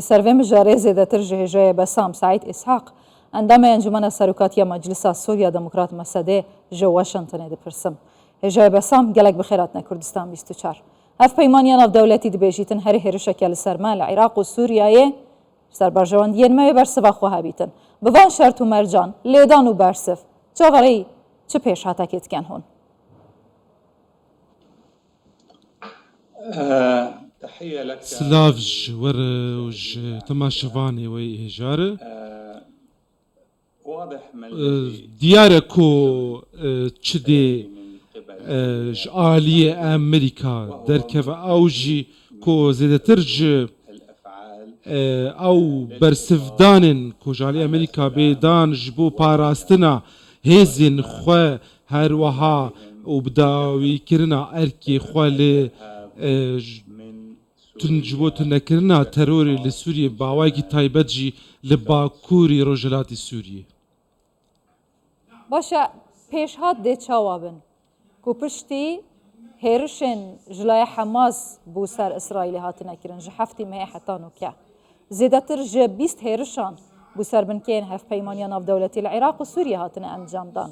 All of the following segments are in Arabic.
سرویم جارزه ده ترجه جای بسام سعید اسحاق اندام انجمن سروکاتی مجلس سوریا دموکرات مسده جو واشنطن ده پرسم جای بسام گلک بخیرات کردستان 24 اف پیمانیان اف دولتی دی بیجیتن هر شکل سرمال عراق و سوریای سربرجواندین ما برسوا خواه بیتن بوان شرط و مرجان لیدان و برسف جاوری چه پیش هاتا کت کن هون سلافج وروج تماشفاني ويهجار دياركو تشدي آلية أمريكا دركف أوجي كو زيادة ترج أو برسفدان كو جالي أمريكا بيدان جبو باراستنا هزين خوا هروها وبداوي كرنا أركي خوالي تنجبو تنكرنا تروري لسوريا باواكي تايبتجي لباكوري رجلات سوريا باشا پیش هات ده چاوابن کو پشتی هیرشن جلای حماس بو سر اسرائیل هاتنا کرن جحفتی مه حتی نوکه زیادتر ج 20 هیرشان بو سر بنکین هف پیمانیان اف دولتی العراق و سوریا هاتنا انجام دان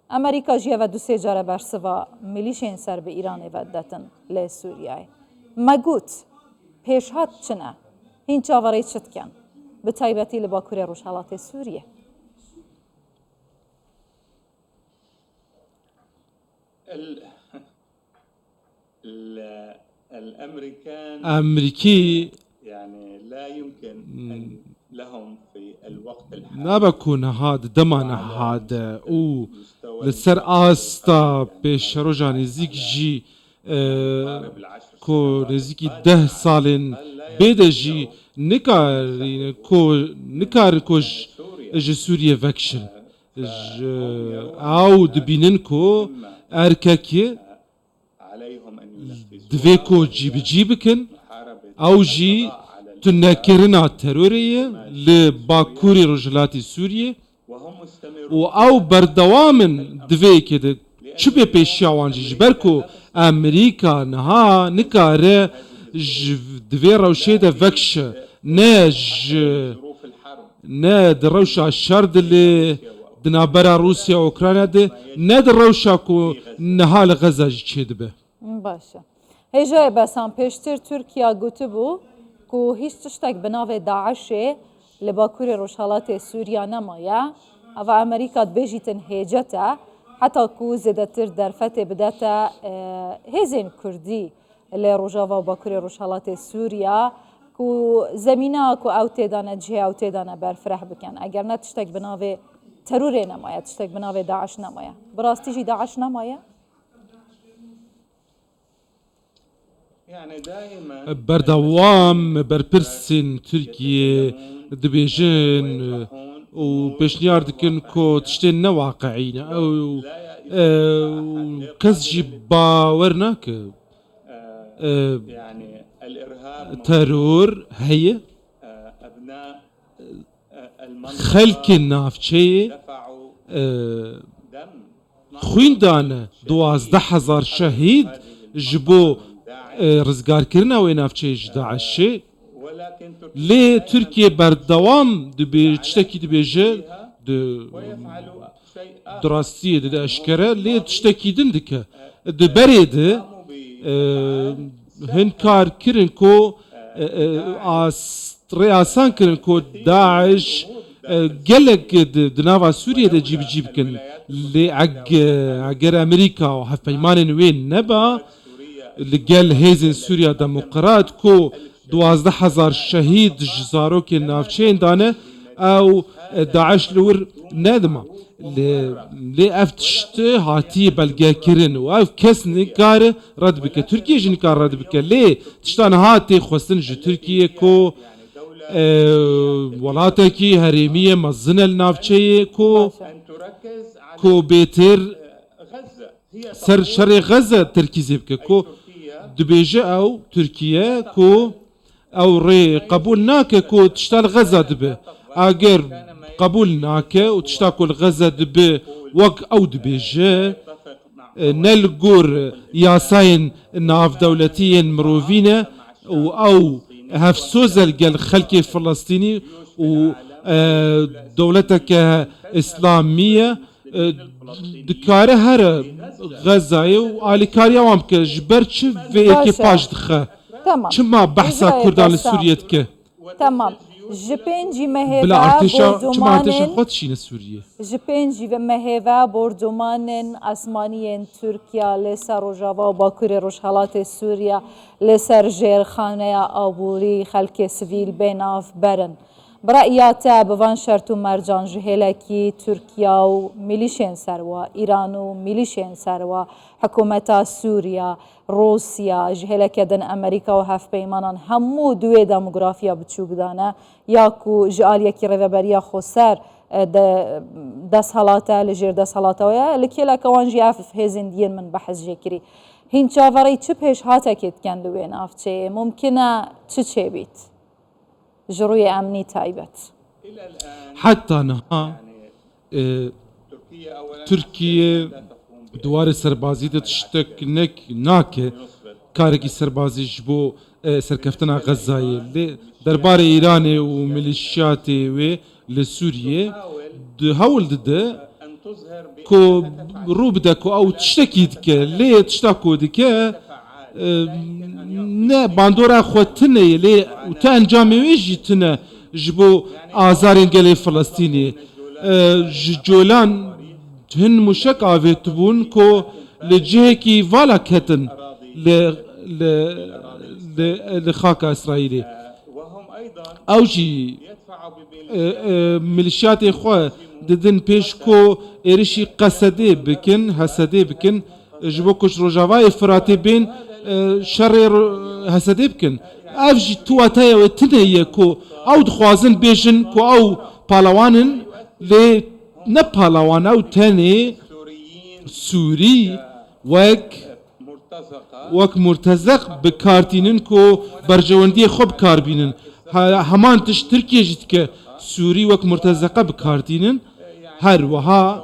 امریکا جیه و دو سه جاره برسوا ملیشین سر به ایران ودتن لی سوریای مگوت پیش هات چنه هین چاوری چت کن به تایبتی لباکوری روشالات سوریه الأمريكان أمريكي يعني لا يمكن أن لهم في الوقت الحالي نبكون هذا دمان هذا و لسر آستا پیش رجع نزيك جي كو نزيكي 10 سالين بيدا جي نكار كوج اج سوريا فاكشن او دبيننكو اركاكي دفيكو جيبكن او جي تنكرنا ترورية لباكوري رجلاتي سوريا و او بردوامن دفيك ده چبه پیشیاوان جبركو امريكا نها نكاره دفي روشي ده فكش ناج نا دروشا الشرد اللي دنابرا روسيا واوكرانيا ده نا دروشا كو نهال غزة جيد به باشه هجای بسام پیشتر ترکیه گوته بو که هیچ تشتک بناو داعشه لباکوری روشالات سوریا نمایه و امریکا بیجیتن هیجته حتی که زیادتر در فتح بداتا هزین کردی لروجاوا و باکوری روشالات سوریا که زمینه که او تیدانه جه او تیدانه برفرح بکن اگر نه تشتک بناو ترور نمایه تشتک بناو داعش نمایه براستی جی داعش نمایه بردوام برپرسين تركيا دبيجن وبشنيار دكن كو تشتين واقعين او كسجي باورناك يعني الارهاب ترور هي خلق النافشي خوين دانا 12,000 شهيد جبو رزگار کرنا و نافچه داعشی لی ترکیه بردوام دبی تشتکی دبیجه دراستی ده اشکره لی تشتکی دن دکه دبرید هنکار کرن کو ریاسان کرن کو داعش گلک دناوا سوریه ده جیب کن لی اگر امریکا و هف پیمان وین نبا لقال هيزن سوريا ديمقراط كو 12,000 شهيد جزاروك نافشين دانا او داعش لور نادمة لي افتشت هاتي بلقا كرن او كس نكار رد بك تركيا جنكار رد بك لي تشتان هاتي خوستن جو تركيا كو ولاتكي هريمية مزنة النافشي كو بيتر سر شرق غزة تركيزي بك كو دبيجة او تركيا كو او ري قبول ناكا كو تشتال غزة دبي اگر قبول ناكا وتشتاكل غزة دبي وق او دبيجة نلقور ياساين ناف دولتين مروفينا او هف سوزل قال خلقي فلسطيني و دولتك إسلامية دكاره هر غزة وآلكاريا وامك جبرتش في إكيباج دخه تمام چما بحثا إجراء كردان بسام. لسوريا که تمام جبنجي بلا مهيفا ارتشا چما ارتشا بردومانن خود شين سوريا جبنجي مهيفا بردومانن اسمانيين تركيا لسر روجافا وباكوري روشهالات سوريا لسر جيرخانه آبوري خلق سفيل بيناف برن برأياتا بوان شرط و مرجان جهلكي تركيا و ميليشين سروا إيران و ميليشين سروا حكومتا سوريا روسيا جهلك دن أمريكا و هف بيمانان همو دوي ديموغرافيا بتشوك دانا ياكو جاليكي ريفبريا خسر دس هلاتا لجير دس هلاتا ويا لكي لكوان جي عفف هزين دين من بحث جيكري هين چاوري چه پیش هاتا كت كان دوين افچه ممكنه چه بيت جروي أمني تايبت إلى الآن حتى نها تركيا دوار سربازي تشتك نك ناكه كاركي سربازي جبو سركفتنا غزاية دربار إيراني وميليشياتي و لسوريا هول ده أن تظهر كو روبدكو أو تشتكي دك ليه تشتكو دك نه باندورا خوتنه لي وتان جامي ويجي تنا جبو آزارين قلي فلسطيني جولان هن مشك آفيتبون كو لجهكي فالا كتن لخاكا إسرائيلي وهم أيضا أوجي يدفعوا ميليشياتي خو ددن بيش كو إرشي قصدي بكن حسدي بكن جبو كش روجافاي فراتي بين شر حسدي بكن أفجي تواتايا وتنهي كو أو دخوازن بيجن كو أو بالاوانن لي نبالاوان أو تاني سوري وك مرتزق بكارتينن كو برجواندي خوب كاربينن همان تش تركيا جتك سوري وك مرتزقة بكارتينن هر وها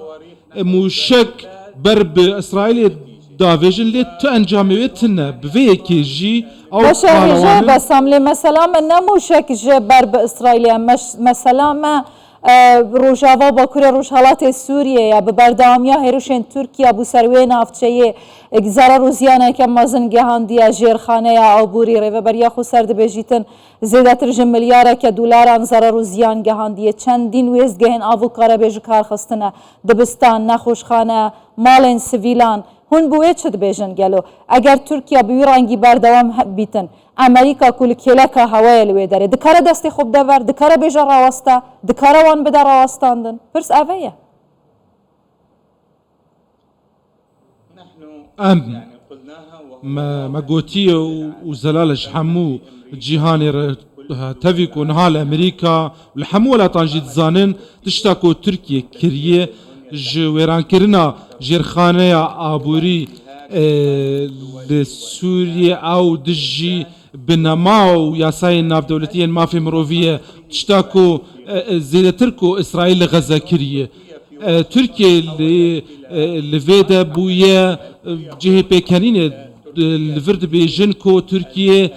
موشك برب إسرائيل دافيجن لي تأنجاميتنا بفيكي جي أو باشه هجا بسام لي مثلا من نموشك جبر بإسرائيل مثلا ما روجاوا باكوري روشهالات سوريا يا ببرداميا هيروشين تركيا بو سروين افچه اگزار روزيانا كمازن جهانديا جيرخانه يا ابوري ريفبريا خو سرد بجيتن زيادتر مليار كدولار انزار روزيان جهانديا چندين ويز گهن افوكار بيج کار خستنه دبستان نخوشخانه مالن سويلان هون بوه چد بيجن گلو اگر تركيا بيرانگي بردوام بيتن امریکا کل کلک هوای لوی داره دکاره دستی خوب دور دکاره بیجا راوسته دکاره وان بده راوستاندن پرس اوه أم ما قوتي وزلالش حمو جيهاني تفيكو نهال أمريكا والحمو ولا تنجي تزانن تشتاكو تركيا كريه جويران كرنا جيرخانة آبوري لسوريا أو دجي بنماو ياساي ناف دولتين ما في مروفية تشتاكو زيادة تركو إسرائيل غزة كريه تركيا لفيدا بويا جهة بيكانين الفرد بيجنكو تركيا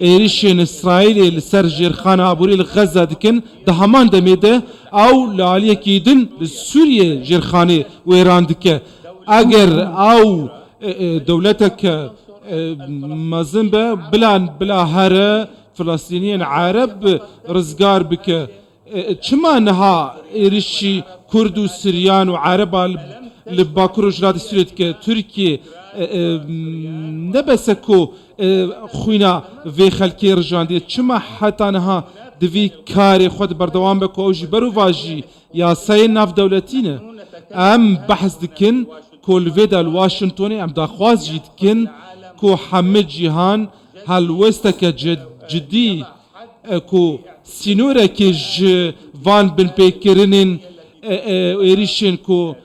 إيريشين إسرائيل لسر جيرخانة أبوري لغزة دكن ده همان دميده أو لعليا كيدن لسوريا جيرخانة وإيران دكه أجر أو دولتك مازنبه بلا هره فلسطينيين عرب رزقار بك چما نها إيريشي كرد و سريان و عرب لباكور وجرات سوريا که تركيا نبسكو خوينا في خلقي رجان دي چما حتى نها دوی کاری خود بردوام بکو اوجی برو واجی یا سای ناف دولتینه ام بحث دکن کل ویدا الواشنطونی ام داخواز جید کن کو حمد جیهان هل وستک جدی کو سینوره که وان بن پیکرنین ایریشن کو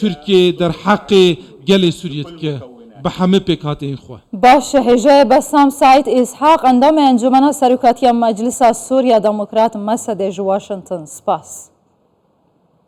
ترکیه در حق گل سوریت که به همه پیکاتین خو باشه هجای بسام سعید اسحاق اندام انجمن سرکاتی مجلس سوریا دموکرات مسد واشنطن سپاس